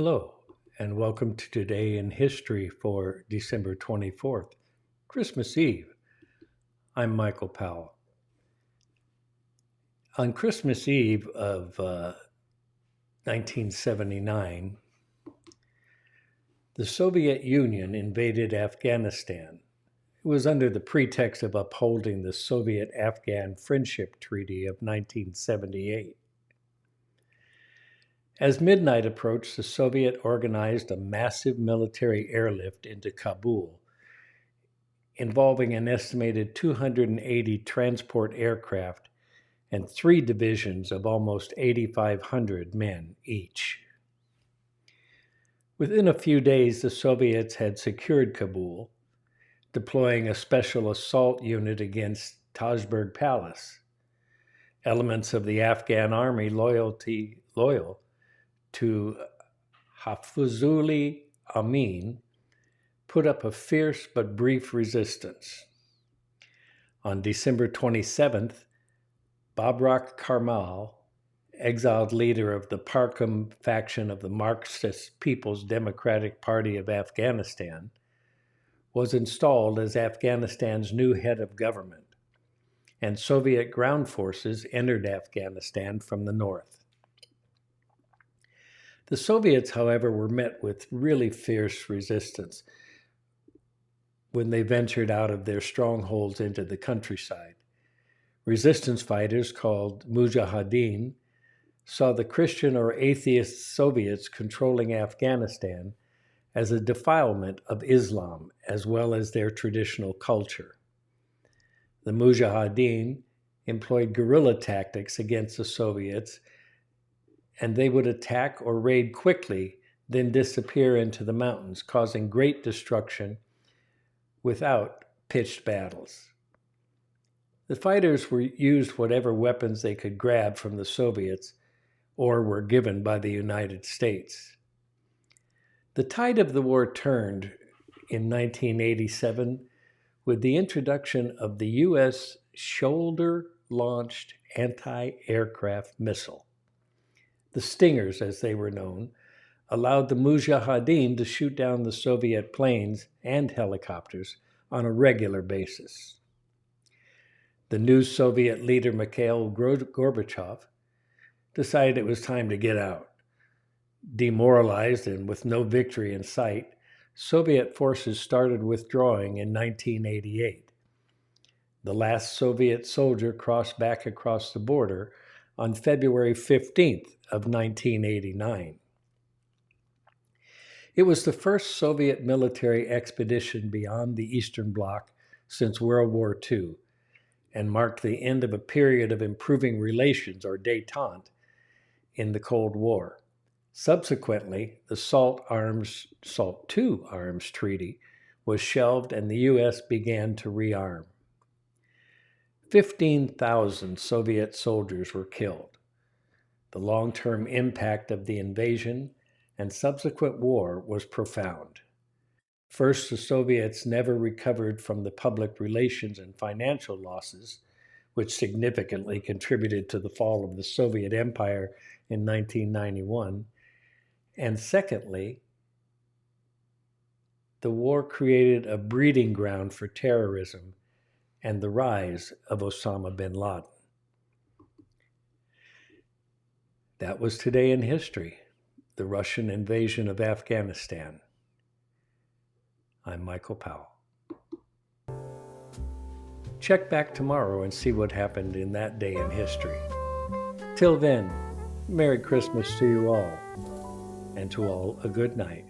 Hello, and welcome to Today in History for December 24th, Christmas Eve. I'm Michael Powell. On Christmas Eve of 1979, the Soviet Union invaded Afghanistan. It was under the pretext of upholding the Soviet-Afghan Friendship Treaty of 1978. As midnight approached, the Soviet organized a massive military airlift into Kabul, involving an estimated 280 transport aircraft and three divisions of almost 8,500 men each. Within a few days, the Soviets had secured Kabul, deploying a special assault unit against Tajberg Palace. Elements of the Afghan army loyal to Hafizuli Amin put up a fierce but brief resistance. On December 27th, Babrak Karmal, exiled leader of the Parkam faction of the Marxist People's Democratic Party of Afghanistan, was installed as Afghanistan's new head of government, and Soviet ground forces entered Afghanistan from the north. The Soviets, however, were met with really fierce resistance when they ventured out of their strongholds into the countryside. Resistance fighters called Mujahideen saw the Christian or atheist Soviets controlling Afghanistan as a defilement of Islam as well as their traditional culture. The Mujahideen employed guerrilla tactics against the Soviets, and they would attack or raid quickly, then disappear into the mountains, causing great destruction without pitched battles. The fighters used whatever weapons they could grab from the Soviets or were given by the United States. The tide of the war turned in 1987 with the introduction of the U.S. shoulder-launched anti-aircraft missile. The Stingers, as they were known, allowed the Mujahideen to shoot down the Soviet planes and helicopters on a regular basis. The new Soviet leader, Mikhail Gorbachev, decided it was time to get out. Demoralized and with no victory in sight, Soviet forces started withdrawing in 1988. The last Soviet soldier crossed back across the border on February 15th of 1989. It was the first Soviet military expedition beyond the Eastern Bloc since World War II and marked the end of a period of improving relations, or détente, in the Cold War. Subsequently, the SALT II arms treaty was shelved and the U.S. began to rearm. 15,000 Soviet soldiers were killed. The long-term impact of the invasion and subsequent war was profound. First, the Soviets never recovered from the public relations and financial losses, which significantly contributed to the fall of the Soviet Empire in 1991. And secondly, the war created a breeding ground for terrorism and the rise of Osama bin Laden. That was Today in History, the Russian invasion of Afghanistan. I'm Michael Powell. Check back tomorrow and see what happened in that day in history. Till then, Merry Christmas to you all, and to all a good night.